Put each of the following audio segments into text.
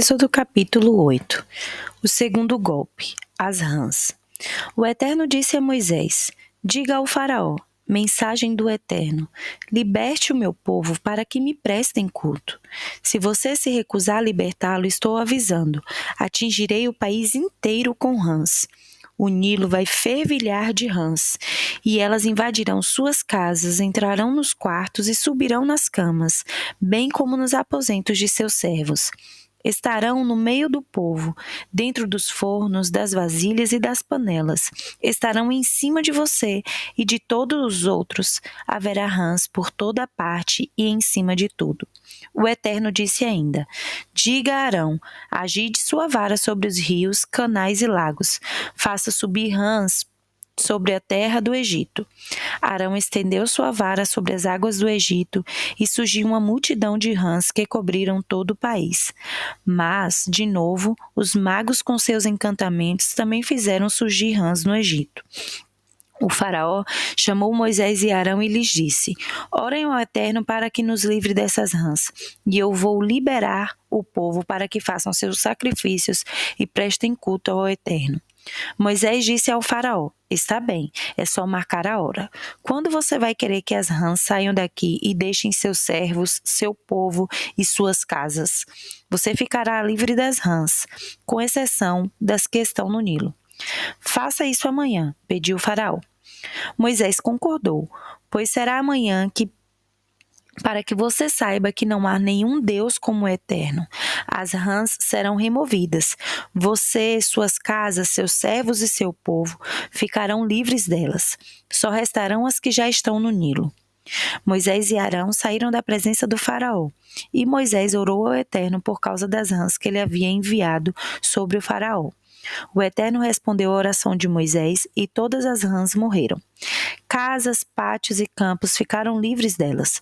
Êxodo capítulo 8. O segundo golpe, as rãs. O Eterno disse a Moisés: diga ao faraó, mensagem do Eterno, liberte o meu povo para que me prestem culto. Se você se recusar a libertá-lo, estou avisando, atingirei o país inteiro com rãs. O Nilo vai fervilhar de rãs, e elas invadirão suas casas, entrarão nos quartos e subirão nas camas, bem como nos aposentos de seus servos. Estarão no meio do povo, dentro dos fornos, das vasilhas e das panelas. Estarão em cima de você e de todos os outros. Haverá rãs por toda a parte e em cima de tudo. O Eterno disse ainda: diga a Arão, agite sua vara sobre os rios, canais e lagos. Faça subir rãs sobre a terra do Egito. Arão estendeu sua vara sobre as águas do Egito e surgiu uma multidão de rãs que cobriram todo o país. Mas, de novo, os magos com seus encantamentos também fizeram surgir rãs no Egito. O faraó chamou Moisés e Arão e lhes disse: orem ao Eterno para que nos livre dessas rãs, e eu vou liberar o povo para que façam seus sacrifícios e prestem culto ao Eterno. Moisés disse ao faraó: está bem, é só marcar a hora. Quando você vai querer que as rãs saiam daqui e deixem seus servos, seu povo e suas casas? Você ficará livre das rãs, com exceção das que estão no Nilo. Faça isso amanhã, pediu o faraó. Moisés concordou, pois será amanhã para que você saiba que não há nenhum Deus como o Eterno. As rãs serão removidas. Você, suas casas, seus servos e seu povo ficarão livres delas. Só restarão as que já estão no Nilo. Moisés e Arão saíram da presença do faraó, e Moisés orou ao Eterno por causa das rãs que ele havia enviado sobre o faraó. O Eterno respondeu à oração de Moisés e todas as rãs morreram. Casas, pátios e campos ficaram livres delas.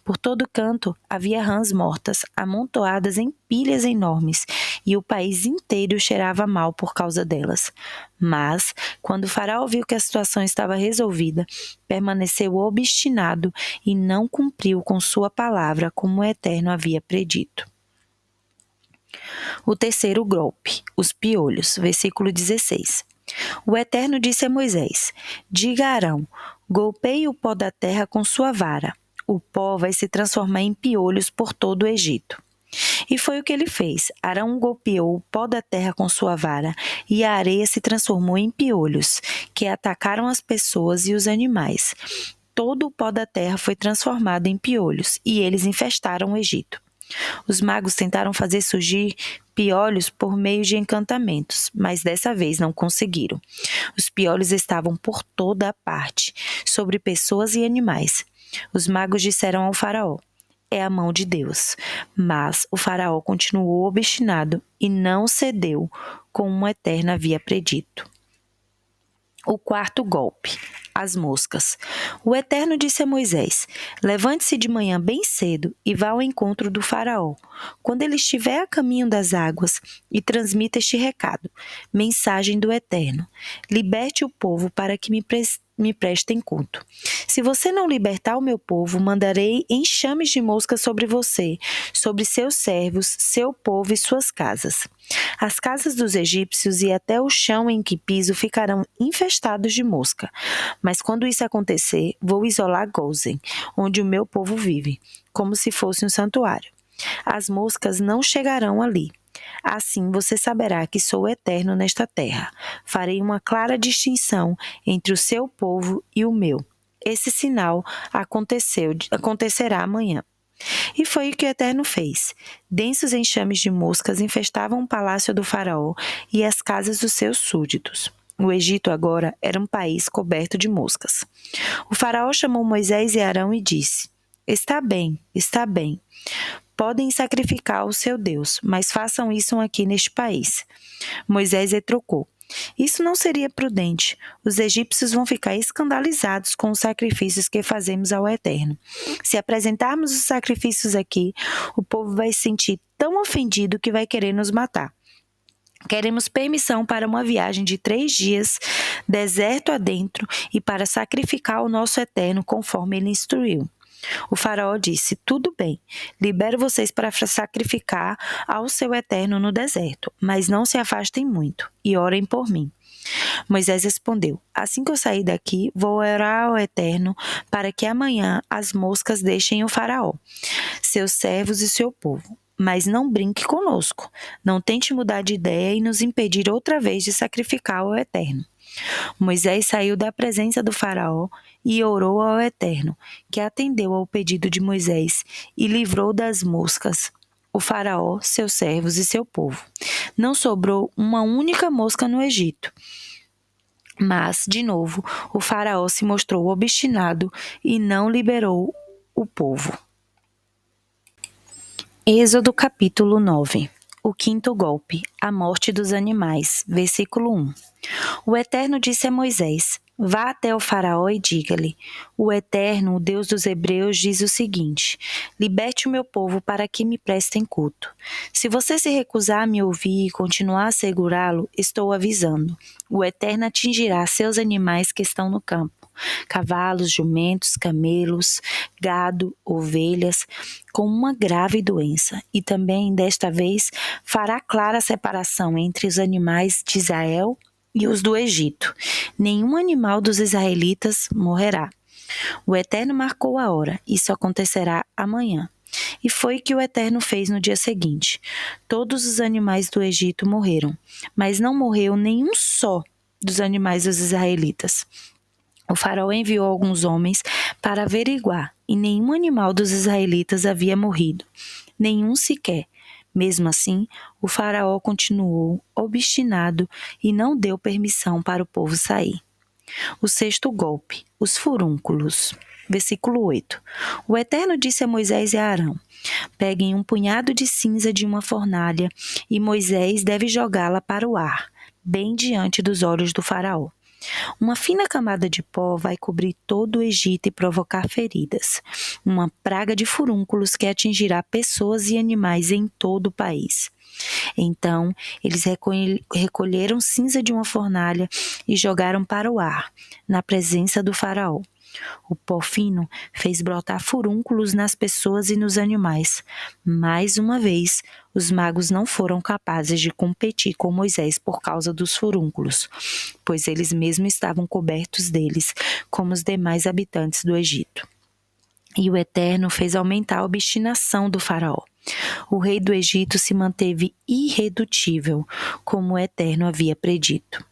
Por todo canto havia rãs mortas, amontoadas em pilhas enormes, e o país inteiro cheirava mal por causa delas. Mas, quando o faraó viu que a situação estava resolvida, permaneceu obstinado e não cumpriu com sua palavra como o Eterno havia predito. O terceiro golpe, os piolhos, versículo 16. O Eterno disse a Moisés: diga a Arão, golpeie o pó da terra com sua vara. O pó vai se transformar em piolhos por todo o Egito. E foi o que ele fez. Arão golpeou o pó da terra com sua vara, e a areia se transformou em piolhos, que atacaram as pessoas e os animais. Todo o pó da terra foi transformado em piolhos, e eles infestaram o Egito. Os magos tentaram fazer surgir piolhos por meio de encantamentos, mas dessa vez não conseguiram. Os piolhos estavam por toda a parte, sobre pessoas e animais. Os magos disseram ao faraó: é a mão de Deus. Mas o faraó continuou obstinado e não cedeu, como o Eterno havia predito. O quarto golpe, as moscas. O Eterno disse a Moisés: levante-se de manhã bem cedo e vá ao encontro do faraó, quando ele estiver a caminho das águas, e transmita este recado: mensagem do Eterno. Liberte o povo para que me prestem culto. Se você não libertar o meu povo, mandarei enxames de moscas sobre você, sobre seus servos, seu povo e suas casas. As casas dos egípcios e até o chão em que piso ficarão infestados de mosca. Mas quando isso acontecer, vou isolar Gozen, onde o meu povo vive, como se fosse um santuário. As moscas não chegarão ali. Assim você saberá que sou eterno nesta terra. Farei uma clara distinção entre o seu povo e o meu. Esse sinal acontecerá amanhã. E foi o que o Eterno fez. Densos enxames de moscas infestavam o palácio do faraó e as casas dos seus súditos. O Egito agora era um país coberto de moscas. O faraó chamou Moisés e Arão e disse: está bem, está bem. Podem sacrificar ao seu Deus, mas façam isso aqui neste país. Moisés retrucou: isso não seria prudente. Os egípcios vão ficar escandalizados com os sacrifícios que fazemos ao Eterno. Se apresentarmos os sacrifícios aqui, o povo vai se sentir tão ofendido que vai querer nos matar. Queremos permissão para uma viagem de 3 dias, deserto adentro, e para sacrificar o nosso Eterno conforme ele instruiu. O faraó disse: tudo bem, libero vocês para sacrificar ao seu Eterno no deserto, mas não se afastem muito e orem por mim. Moisés respondeu: assim que eu sair daqui, vou orar ao Eterno para que amanhã as moscas deixem o faraó, seus servos e seu povo. Mas não brinque conosco. Não tente mudar de ideia e nos impedir outra vez de sacrificar ao Eterno. Moisés saiu da presença do faraó e orou ao Eterno, que atendeu ao pedido de Moisés e livrou das moscas o faraó, seus servos e seu povo. Não sobrou uma única mosca no Egito. Mas, de novo, o faraó se mostrou obstinado e não liberou o povo. Êxodo capítulo 9. O quinto golpe, a morte dos animais, versículo 1. O Eterno disse a Moisés: vá até o faraó e diga-lhe: o Eterno, o Deus dos Hebreus, diz o seguinte: liberte o meu povo para que me prestem culto. Se você se recusar a me ouvir e continuar a segurá-lo, estou avisando. O Eterno atingirá seus animais que estão no campo: cavalos, jumentos, camelos, gado, ovelhas, com uma grave doença, e também, desta vez, fará clara a separação entre os animais de Israel e os do Egito. Nenhum animal dos israelitas morrerá. O Eterno marcou a hora, isso acontecerá amanhã. E foi que o Eterno fez no dia seguinte. Todos os animais do Egito morreram, mas não morreu nenhum só dos animais dos israelitas. O faraó enviou alguns homens para averiguar, e nenhum animal dos israelitas havia morrido, nenhum sequer. Mesmo assim, o faraó continuou obstinado e não deu permissão para o povo sair. O sexto golpe, os furúnculos. Versículo 8. O Eterno disse a Moisés e a Arão: peguem um punhado de cinza de uma fornalha e Moisés deve jogá-la para o ar, bem diante dos olhos do faraó. Uma fina camada de pó vai cobrir todo o Egito e provocar feridas, uma praga de furúnculos que atingirá pessoas e animais em todo o país. Então, eles recolheram cinza de uma fornalha e jogaram para o ar, na presença do faraó. O pó fino fez brotar furúnculos nas pessoas e nos animais. Mais uma vez, os magos não foram capazes de competir com Moisés por causa dos furúnculos, pois eles mesmos estavam cobertos deles, como os demais habitantes do Egito. E o Eterno fez aumentar a obstinação do faraó. O rei do Egito se manteve irredutível, como o Eterno havia predito.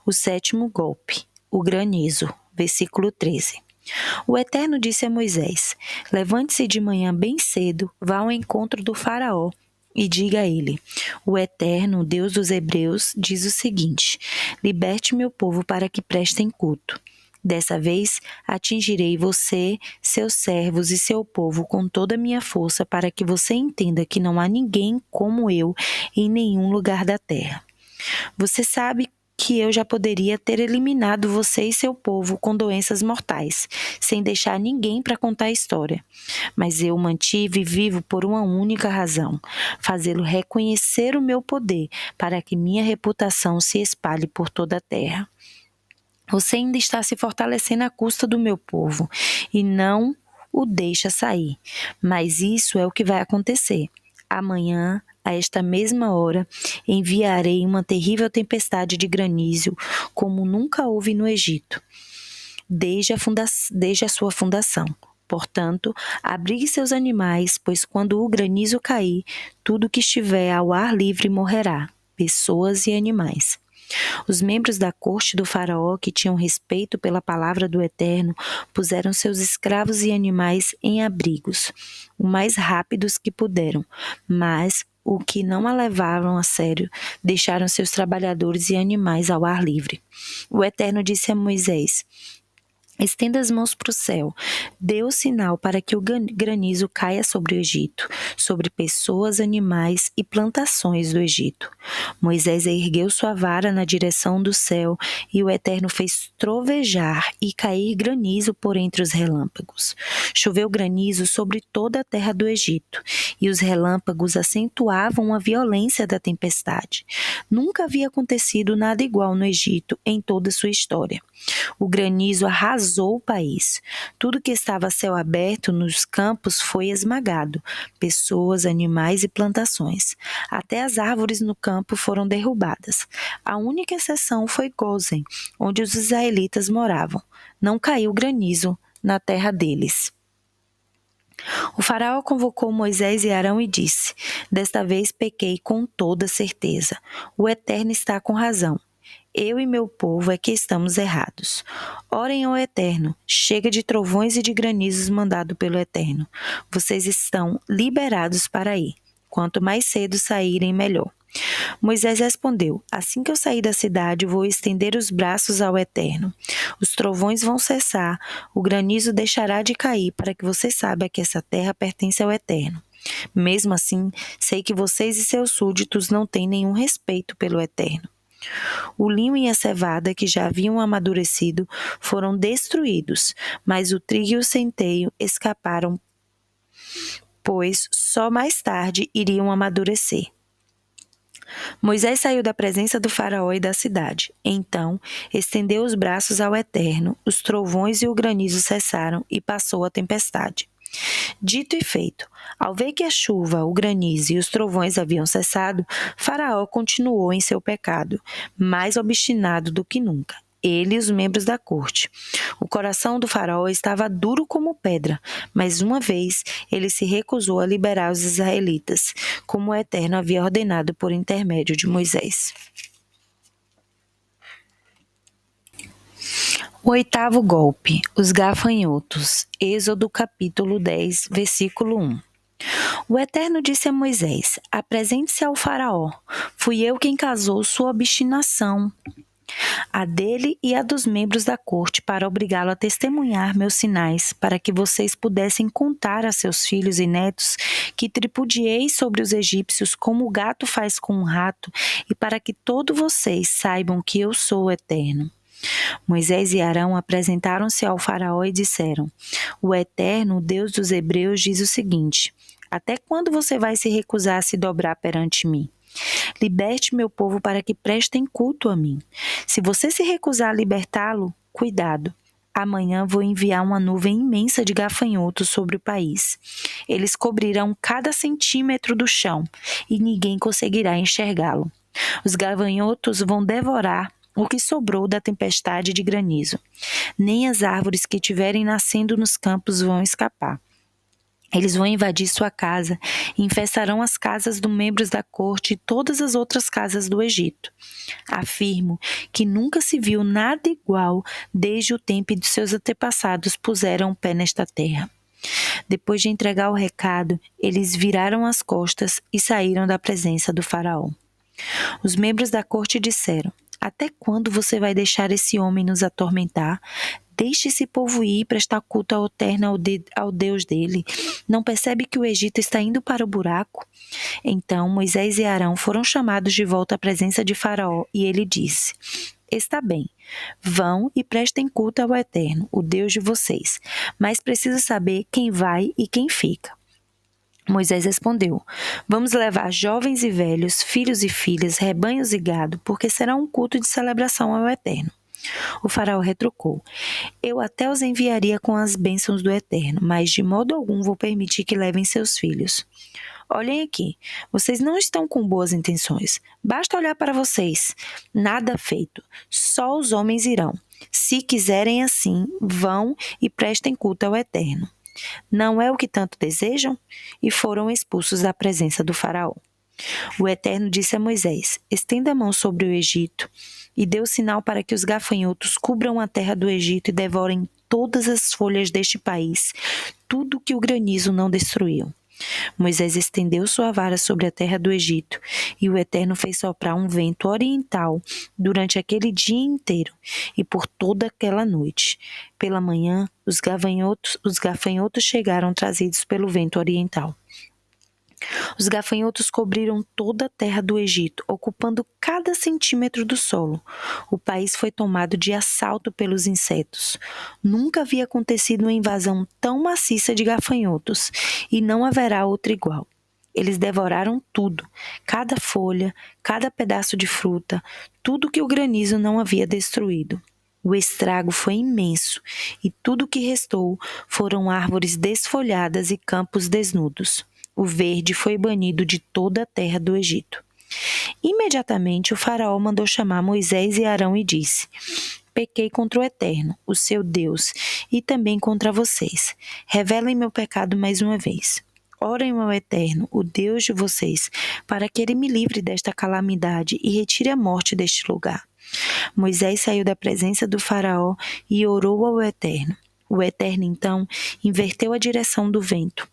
O sétimo golpe, o granizo, versículo 13. O Eterno disse a Moisés: levante-se de manhã bem cedo, vá ao encontro do faraó e diga a ele: o Eterno, Deus dos Hebreus, diz o seguinte: liberte meu povo para que prestem culto. Dessa vez, atingirei você, seus servos e seu povo com toda a minha força para que você entenda que não há ninguém como eu em nenhum lugar da terra. Você sabe que eu já poderia ter eliminado você e seu povo com doenças mortais, sem deixar ninguém para contar a história. Mas eu o mantive vivo por uma única razão: fazê-lo reconhecer o meu poder, para que minha reputação se espalhe por toda a terra. Você ainda está se fortalecendo à custa do meu povo e não o deixa sair. Mas isso é o que vai acontecer. Amanhã, a esta mesma hora, enviarei uma terrível tempestade de granizo, como nunca houve no Egito, desde a sua fundação. Portanto, abrigue seus animais, pois quando o granizo cair, tudo que estiver ao ar livre morrerá, pessoas e animais. Os membros da corte do faraó, que tinham respeito pela palavra do Eterno, puseram seus escravos e animais em abrigos, o mais rápidos que puderam, mas o que não a levaram a sério, deixaram seus trabalhadores e animais ao ar livre. O Eterno disse a Moisés: estenda as mãos para o céu, dê o sinal para que o granizo caia sobre o Egito, sobre pessoas, animais e plantações do Egito. Moisés ergueu sua vara na direção do céu e o Eterno fez trovejar e cair granizo por entre os relâmpagos. Choveu granizo sobre toda a terra do Egito e os relâmpagos acentuavam a violência da tempestade. Nunca havia acontecido nada igual no Egito em toda a sua história. O granizo arrasou arrasou o país. Tudo que estava a céu aberto nos campos foi esmagado, pessoas, animais e plantações. Até as árvores no campo foram derrubadas. A única exceção foi Gósen, onde os israelitas moravam. Não caiu granizo na terra deles. O faraó convocou Moisés e Arão e disse: Desta vez pequei com toda certeza. O Eterno está com razão. Eu e meu povo é que estamos errados. Orem ao Eterno, chega de trovões e de granizos mandado pelo Eterno. Vocês estão liberados para ir. Quanto mais cedo saírem, melhor. Moisés respondeu: Assim que eu sair da cidade, vou estender os braços ao Eterno. Os trovões vão cessar, o granizo deixará de cair, para que você saiba que essa terra pertence ao Eterno. Mesmo assim, sei que vocês e seus súditos não têm nenhum respeito pelo Eterno. O linho e a cevada, que já haviam amadurecido, foram destruídos, mas o trigo e o centeio escaparam, pois só mais tarde iriam amadurecer. Moisés saiu da presença do faraó e da cidade. Então, estendeu os braços ao Eterno, os trovões e o granizo cessaram e passou a tempestade. Dito e feito, ao ver que a chuva, o granizo e os trovões haviam cessado, Faraó continuou em seu pecado, mais obstinado do que nunca. Ele e os membros da corte. O coração do faraó estava duro como pedra, mas uma vez ele se recusou a liberar os israelitas, como o Eterno havia ordenado por intermédio de Moisés. O oitavo golpe, os gafanhotos. Êxodo capítulo 10, versículo 1. O Eterno disse a Moisés: Apresente-se ao faraó. Fui eu quem causou sua obstinação, a dele e a dos membros da corte, para obrigá-lo a testemunhar meus sinais, para que vocês pudessem contar a seus filhos e netos que tripudiei sobre os egípcios como o gato faz com um rato, e para que todos vocês saibam que eu sou o Eterno. Moisés e Arão apresentaram-se ao faraó e disseram: O Eterno, o Deus dos hebreus, diz o seguinte: Até quando você vai se recusar a se dobrar perante mim? Liberte meu povo para que prestem culto a mim. Se você se recusar a libertá-lo, cuidado. Amanhã vou enviar uma nuvem imensa de gafanhotos sobre o país. Eles cobrirão cada centímetro do chão e ninguém conseguirá enxergá-lo. Os gafanhotos vão devorar o que sobrou da tempestade de granizo. Nem as árvores que estiverem nascendo nos campos vão escapar. Eles vão invadir sua casa e infestarão as casas dos membros da corte e todas as outras casas do Egito. Afirmo que nunca se viu nada igual desde o tempo em que seus antepassados puseram o pé nesta terra. Depois de entregar o recado, eles viraram as costas e saíram da presença do faraó. Os membros da corte disseram: Até quando você vai deixar esse homem nos atormentar? Deixe esse povo ir e prestar culto ao Eterno, ao Deus dele. Não percebe que o Egito está indo para o buraco? Então Moisés e Arão foram chamados de volta à presença de Faraó e ele disse: Está bem, vão e prestem culto ao Eterno, o Deus de vocês, mas preciso saber quem vai e quem fica. Moisés respondeu: Vamos levar jovens e velhos, filhos e filhas, rebanhos e gado, porque será um culto de celebração ao Eterno. O faraó retrucou: Eu até os enviaria com as bênçãos do Eterno, mas de modo algum vou permitir que levem seus filhos. Olhem aqui, vocês não estão com boas intenções. Basta olhar para vocês. Nada feito, só os homens irão. Se quiserem assim, vão e prestem culto ao Eterno. Não é o que tanto desejam? E foram expulsos da presença do faraó. O Eterno disse a Moisés: Estenda a mão sobre o Egito e dê o sinal para que os gafanhotos cubram a terra do Egito e devorem todas as folhas deste país, tudo que o granizo não destruiu. Moisés estendeu sua vara sobre a terra do Egito, e o Eterno fez soprar um vento oriental durante aquele dia inteiro e por toda aquela noite. Pela manhã, os gafanhotos chegaram trazidos pelo vento oriental. Os gafanhotos cobriram toda a terra do Egito, ocupando cada centímetro do solo. O país foi tomado de assalto pelos insetos. Nunca havia acontecido uma invasão tão maciça de gafanhotos, e não haverá outra igual. Eles devoraram tudo, cada folha, cada pedaço de fruta, tudo que o granizo não havia destruído. O estrago foi imenso, e tudo o que restou foram árvores desfolhadas e campos desnudos. O verde foi banido de toda a terra do Egito. Imediatamente o faraó mandou chamar Moisés e Arão e disse: Pequei contra o Eterno, o seu Deus, e também contra vocês. Revelem meu pecado mais uma vez. Orem ao Eterno, o Deus de vocês, para que ele me livre desta calamidade e retire a morte deste lugar. Moisés saiu da presença do faraó e orou ao Eterno. O Eterno, então, inverteu a direção do vento.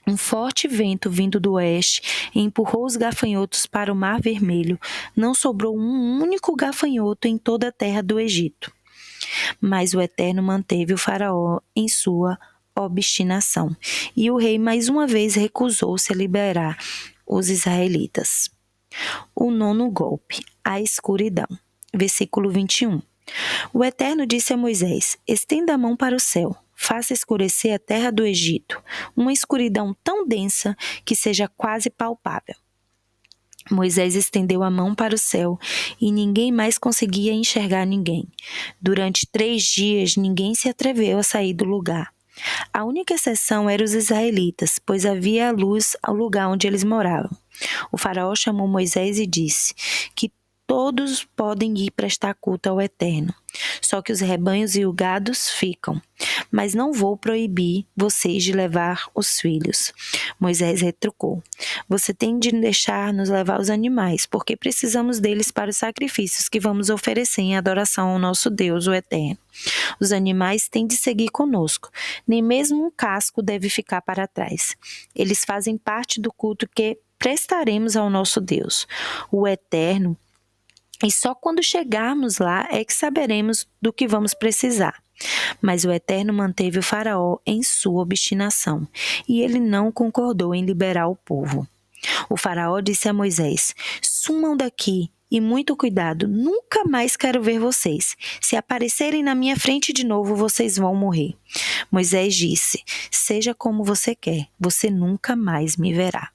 Um forte vento vindo do oeste empurrou os gafanhotos para o Mar Vermelho. Não sobrou um único gafanhoto em toda a terra do Egito. Mas o Eterno manteve o faraó em sua obstinação, e o rei mais uma vez recusou-se a liberar os israelitas. O nono golpe, a escuridão. Versículo 21. O Eterno disse a Moisés: Estenda a mão para o céu, faça escurecer a terra do Egito, uma escuridão tão densa que seja quase palpável. Moisés estendeu a mão para o céu e ninguém mais conseguia enxergar ninguém. Durante 3 dias ninguém se atreveu a sair do lugar. A única exceção eram os israelitas, pois havia luz ao lugar onde eles moravam. O faraó chamou Moisés e disse que todos podem ir prestar culto ao Eterno, só que os rebanhos e os gados ficam. Mas não vou proibir vocês de levar os filhos. Moisés retrucou: Você tem de deixar-nos levar os animais, porque precisamos deles para os sacrifícios que vamos oferecer em adoração ao nosso Deus, o Eterno. Os animais têm de seguir conosco, nem mesmo um casco deve ficar para trás. Eles fazem parte do culto que prestaremos ao nosso Deus, o Eterno, e só quando chegarmos lá é que saberemos do que vamos precisar. Mas o Eterno manteve o faraó em sua obstinação, e ele não concordou em liberar o povo. O faraó disse a Moisés: Sumam daqui, e muito cuidado, nunca mais quero ver vocês. Se aparecerem na minha frente de novo, vocês vão morrer. Moisés disse: Seja como você quer, você nunca mais me verá.